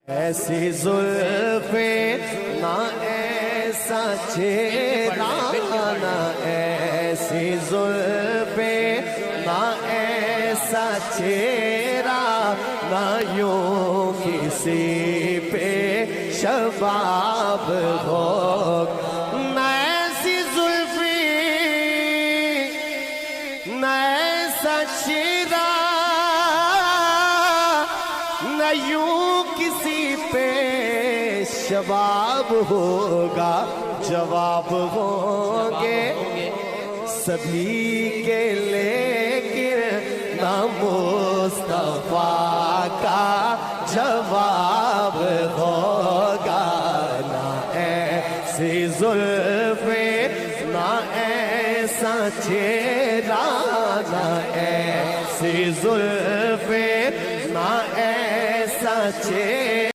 ایسی زلفیں نہ ایسا چہرہ نہ ایسی زلفیں نہ ایسا چہرہ نہ یوں کسی پہ شباب ہو نہ ایسی زلفیں نہ ایسا چہرہ نہ یوں کسی پہ شباب ہوگا جواب ہوں گے سبھی کے لیکن نہ مصطفیٰ کا جواب ہوگا نہ ایسی زلفیں نہ ایسا چہرہ نہ ایسی زلفیں